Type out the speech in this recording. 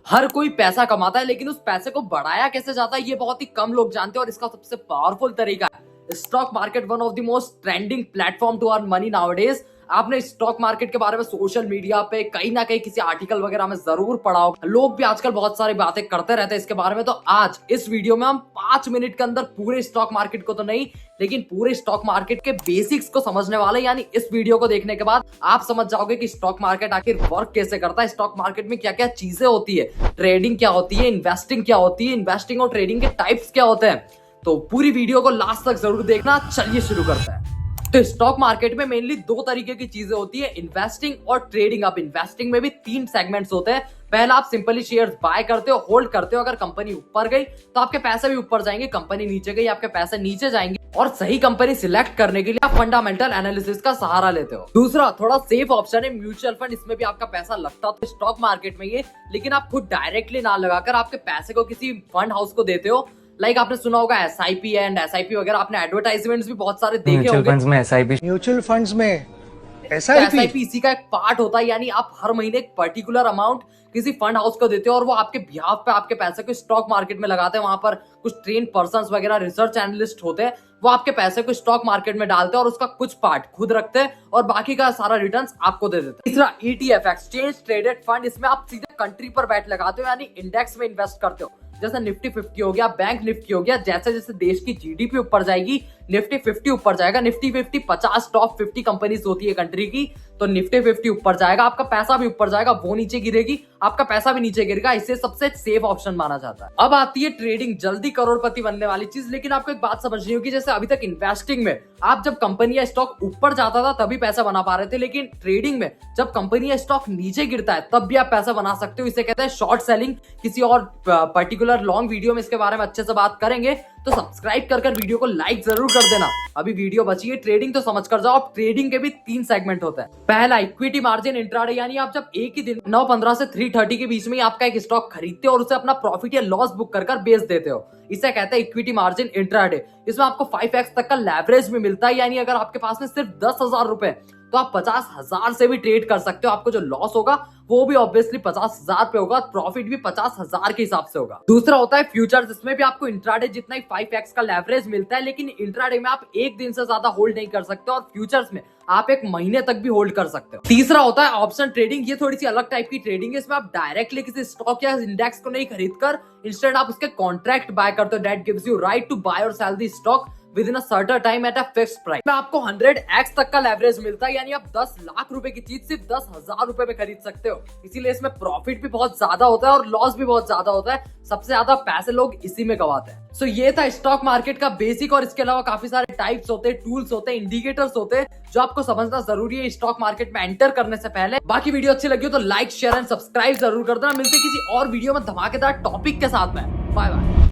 हर कोई पैसा कमाता है, लेकिन उस पैसे को बढ़ाया कैसे जाता है ये बहुत ही कम लोग जानते हैं। और इसका सबसे पावरफुल तरीका है stock market, one of the most trending platform to earn money nowadays. आपने स्टॉक मार्केट के बारे में सोशल मीडिया पे कहीं ना कहीं किसी आर्टिकल वगैरह में जरूर पढ़ा होगा। लोग भी आजकल बहुत सारी बातें करते रहते हैं इसके बारे में। तो आज इस वीडियो में हम 5 मिनट के अंदर पूरे स्टॉक मार्केट को तो नहीं, लेकिन पूरे स्टॉक मार्केट के बेसिक्स को समझने वाले। यानी इस वीडियो को देखने के बाद आप समझ जाओगे कि स्टॉक मार्केट आखिर वर्क कैसे करता है, स्टॉक मार्केट में क्या क्या चीजें होती है, ट्रेडिंग क्या होती है, इन्वेस्टिंग क्या होती है, इन्वेस्टिंग और ट्रेडिंग के टाइप्स क्या होते हैं। तो पूरी वीडियो को लास्ट तक जरूर देखना। चलिए शुरू करते हैं। तो स्टॉक मार्केट में मेनली 2 तरीके की चीजें होती है, इन्वेस्टिंग और ट्रेडिंग। अब इन्वेस्टिंग में भी 3 सेगमेंट्स होते हैं। पहला, आप सिंपली शेयर्स बाय करते हो, होल्ड करते हो। अगर कंपनी ऊपर गई तो आपके पैसे भी ऊपर जाएंगे, कंपनी नीचे गई आपके पैसे नीचे जाएंगे। और सही कंपनी सिलेक्ट करने के लिए आप फंडामेंटल एनालिसिस का सहारा लेते हो। दूसरा, थोड़ा सेफ ऑप्शन है म्यूचुअल फंड। इसमें भी आपका पैसा लगता तो स्टॉक मार्केट में ये, लेकिन आप खुद डायरेक्टली ना लगाकर आपके पैसे को किसी फंड हाउस को देते हो। लाइक आपने सुना होगा SIP एंड SIP वगैरह, आपने एडवर्टाइजमेंट्स भी बहुत सारे देखे होंगे। म्यूचुअल फंड्स में SIP इसी का एक पार्ट होता है। यानी आप हर महीने एक पर्टिकुलर अमाउंट किसी फंड हाउस को देते हो और वो आपके बिहाफ पे आपके पैसे को स्टॉक मार्केट में लगाते हैं। वहां पर कुछ ट्रेन पर्संस वगैरह, रिसर्च एनालिस्ट होते हैं, वो आपके पैसे को स्टॉक मार्केट में डालते हैं और उसका कुछ पार्ट खुद रखते हैं और बाकी का सारा रिटर्न्स आपको दे देते हैं। तीसरा, ETF एक्सचेंज ट्रेडेड फंड। इसमें आप सीधे कंट्री पर बैठ लगाते हो, यानी इंडेक्स में इन्वेस्ट करते हो। जैसे निफ्टी 50 हो गया, बैंक निफ्टी हो गया। जैसे जैसे देश की GDP ऊपर जाएगी, निफ्टी 50 ऊपर जाएगा। निफ्टी 50 50 टॉप 50 कंपनीज होती है कंट्री की, तो निफ्टी 50 ऊपर जाएगा, आपका पैसा भी ऊपर जाएगा। वो नीचे गिरेगी, आपका पैसा भी नीचे गिरेगा। इसे सबसे सेफ ऑप्शन माना जाता है। अब आती है ट्रेडिंग, जल्दी करोड़पति बनने वाली चीज। लेकिन आपको एक बात समझनी होगी, जैसे अभी तक इन्वेस्टिंग में आप जब कंपनी या स्टॉक ऊपर जाता था तभी पैसा बना पा रहे थे, लेकिन ट्रेडिंग में जब कंपनी या स्टॉक नीचे गिरता है तब भी आप पैसा बना सकते हो। इसे कहते हैं शॉर्ट सेलिंग। किसी और पर्टिकुलर लॉन्ग वीडियो में इसके बारे में अच्छे से बात करेंगे, तो सब्सक्राइब कर वीडियो को लाइक जरूर कर देना। अभी वीडियो बची है ट्रेडिंग, तो समझ कर जाओ। अब ट्रेडिंग के भी 3 सेगमेंट होते हैं। पहला, इक्विटी मार्जिन इंट्राडे। यानी आप जब एक ही दिन 9:15 से 3:30 के बीच में आपका एक स्टॉक खरीदते हो और उसे अपना प्रॉफिट या लॉस बुक कर बेच देते हो, इसे कहते हैं इक्विटी मार्जिन इंट्राडे। इसमें आपको 5x तक का लेवरेज भी मिलता है। यानी अगर आपके पास में सिर्फ 10,000 रुपए, तो आप 50,000 से भी ट्रेड कर सकते हो। आपको जो लॉस होगा वो भी ऑब्वियसली 50,000 पे होगा, प्रॉफिट भी 50,000 के हिसाब से होगा। दूसरा होता है फ्यूचर्स। इसमें भी आपको इंट्राडे जितना ही 5x का लेवरेज मिलता है, लेकिन इंट्राडे में आप एक दिन से ज्यादा होल्ड नहीं कर सकते और फ्यूचर्स में आप एक महीने तक भी होल्ड कर सकते हो। तीसरा होता है ऑप्शन ट्रेडिंग। ये थोड़ी सी अलग टाइप की ट्रेडिंग है। इसमें आप डायरेक्टली किसी स्टॉक या इंडेक्स को नहीं खरीदकर इंस्टेड आप उसके कॉन्ट्रैक्ट बाय करते हो। That gives you right to buy और sell the stock within a certain time at a fixed price. में आपको 100x तक का लेवरेज मिलता है। यानी आप 10 लाख रुपए की चीज सिर्फ 10,000 रुपए में खरीद सकते हो। इसीलिए इसमें प्रॉफिट भी बहुत ज्यादा होता है और लॉस भी बहुत ज्यादा होता है। सबसे ज्यादा पैसे लोग इसी में कमाते हैं। सो ये था स्टॉक मार्केट का बेसिक। और इसके अलावा काफी सारे टाइप्स होते हैं, टूल्स होते हैं, इंडिकेटर्स होते हैं, जो आपको समझना जरूरी है स्टॉक मार्केट में एंटर करने से पहले। बाकी वीडियो अच्छी लगी हो तो लाइक, शेयर एंड सब्सक्राइब जरूर कर देना। मिलते किसी और वीडियो में धमाकेदार टॉपिक के साथ में। Bye bye.